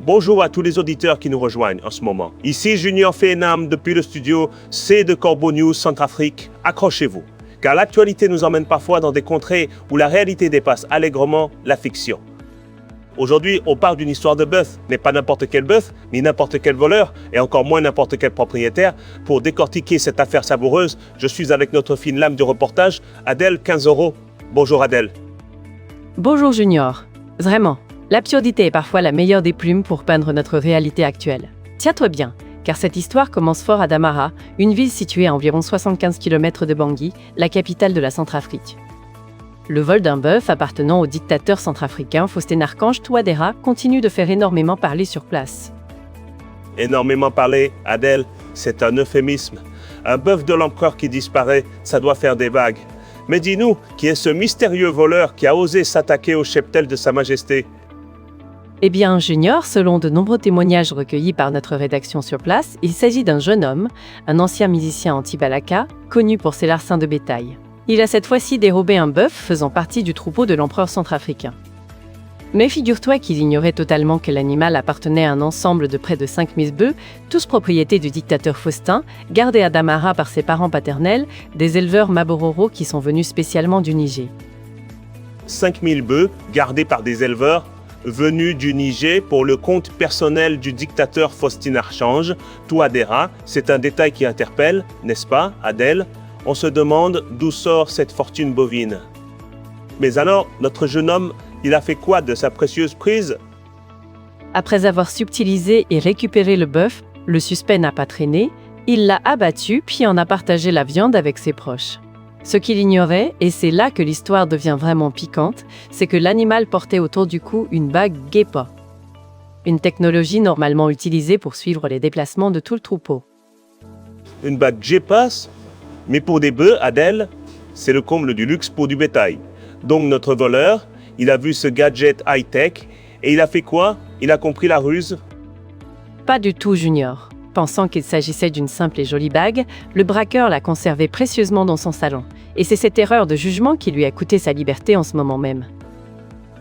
Bonjour à tous les auditeurs qui nous rejoignent en ce moment. Ici Junior Fénam depuis le studio C de Corbeau News Centrafrique. Accrochez-vous, car l'actualité nous emmène parfois dans des contrées où la réalité dépasse allègrement la fiction. Aujourd'hui, on parle d'une histoire de bœuf, mais pas n'importe quel bœuf, ni n'importe quel voleur, et encore moins n'importe quel propriétaire. Pour décortiquer cette affaire savoureuse, je suis avec notre fine lame du reportage, Adèle 15 €. Bonjour Adèle. Bonjour Junior. Vraiment, l'absurdité est parfois la meilleure des plumes pour peindre notre réalité actuelle. Tiens-toi bien, car cette histoire commence fort à Damara, une ville située à environ 75 km de Bangui, la capitale de la Centrafrique. Le vol d'un bœuf appartenant au dictateur centrafricain Faustin Archange Touadéra continue de faire énormément parler sur place. Énormément parler, Adèle, c'est un euphémisme. Un bœuf de l'empereur qui disparaît, ça doit faire des vagues. Mais dis-nous, qui est ce mystérieux voleur qui a osé s'attaquer au cheptel de Sa Majesté? Eh bien, Junior, selon de nombreux témoignages recueillis par notre rédaction sur place, il s'agit d'un jeune homme, un ancien musicien anti-balaka, connu pour ses larcins de bétail. Il a cette fois-ci dérobé un bœuf faisant partie du troupeau de l'empereur centrafricain. Mais figure-toi qu'il ignorait totalement que l'animal appartenait à un ensemble de près de 5000 bœufs, tous propriétés du dictateur Faustin, gardés à Damara par ses parents paternels, des éleveurs Mabororo qui sont venus spécialement du Niger. 5000 bœufs gardés par des éleveurs venus du Niger pour le compte personnel du dictateur Faustin Archange Touadéra. C'est un détail qui interpelle, n'est-ce pas, Adèle? On se demande d'où sort cette fortune bovine. Mais alors, notre jeune homme, il a fait quoi de sa précieuse prise? Après avoir subtilisé et récupéré le bœuf, le suspect n'a pas traîné, il l'a abattu puis en a partagé la viande avec ses proches. Ce qu'il ignorait, et c'est là que l'histoire devient vraiment piquante, c'est que l'animal portait autour du cou une bague GEPA. Une technologie normalement utilisée pour suivre les déplacements de tout le troupeau. Une bague GEPA? Mais pour des bœufs, Adèle, c'est le comble du luxe pour du bétail. Donc notre voleur, il a vu ce gadget high-tech et il a fait quoi? Il a compris la ruse? Pas du tout, Junior. Pensant qu'il s'agissait d'une simple et jolie bague, le braqueur l'a conservée précieusement dans son salon. Et c'est cette erreur de jugement qui lui a coûté sa liberté en ce moment même.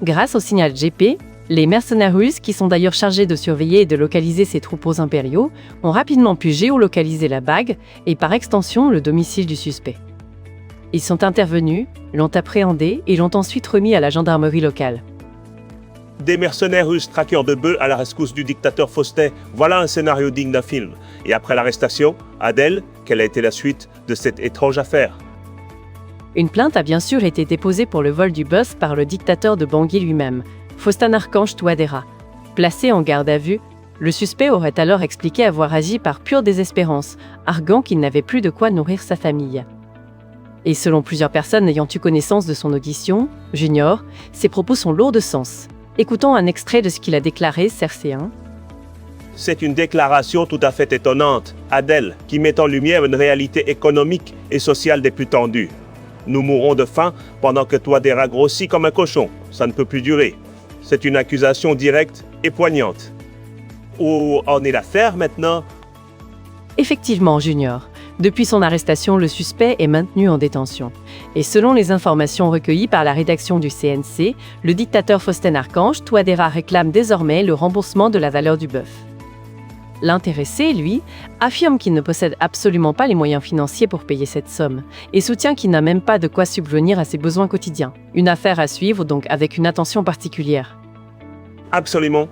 Grâce au signal GP, les mercenaires russes, qui sont d'ailleurs chargés de surveiller et de localiser ces troupeaux impériaux, ont rapidement pu géolocaliser la bague et par extension le domicile du suspect. Ils sont intervenus, l'ont appréhendé et l'ont ensuite remis à la gendarmerie locale. Des mercenaires russes traqueurs de bœufs à la rescousse du dictateur Faustin, voilà un scénario digne d'un film. Et après l'arrestation, Adèle, quelle a été la suite de cette étrange affaire? Une plainte a bien sûr été déposée pour le vol du bœuf par le dictateur de Bangui lui-même, Faustin Archange Touadéra. Placé en garde à vue, le suspect aurait alors expliqué avoir agi par pure désespérance, arguant qu'il n'avait plus de quoi nourrir sa famille. Et selon plusieurs personnes ayant eu connaissance de son audition, Junior, ses propos sont lourds de sens. Écoutons un extrait de ce qu'il a déclaré, CRC1. C'est une déclaration tout à fait étonnante, Adèle, qui met en lumière une réalité économique et sociale des plus tendues. Nous mourrons de faim pendant que Touadéra grossit comme un cochon. Ça ne peut plus durer. C'est une accusation directe et poignante. Où en est l'affaire maintenant? Effectivement, Junior. Depuis son arrestation, le suspect est maintenu en détention. Et selon les informations recueillies par la rédaction du CNC, le dictateur Faustin Archange Touadéra réclame désormais le remboursement de la valeur du bœuf. L'intéressé, lui, affirme qu'il ne possède absolument pas les moyens financiers pour payer cette somme et soutient qu'il n'a même pas de quoi subvenir à ses besoins quotidiens. Une affaire à suivre donc avec une attention particulière. Absolument.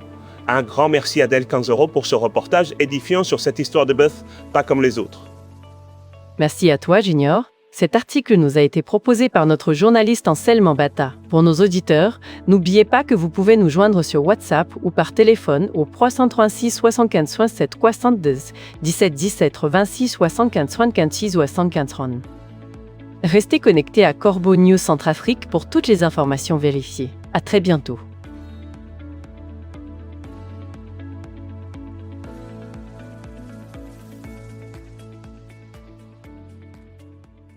Un grand merci Adèle 15 € pour ce reportage édifiant sur cette histoire de bœuf, pas comme les autres. Merci à toi, Junior. Cet article nous a été proposé par notre journaliste Anselme Mbata. Pour nos auditeurs, n'oubliez pas que vous pouvez nous joindre sur WhatsApp ou par téléphone au 336 75 67 72 17 17 26 75 56 ou à 140. Restez connectés à Corbeau News Centrafrique pour toutes les informations vérifiées. À très bientôt.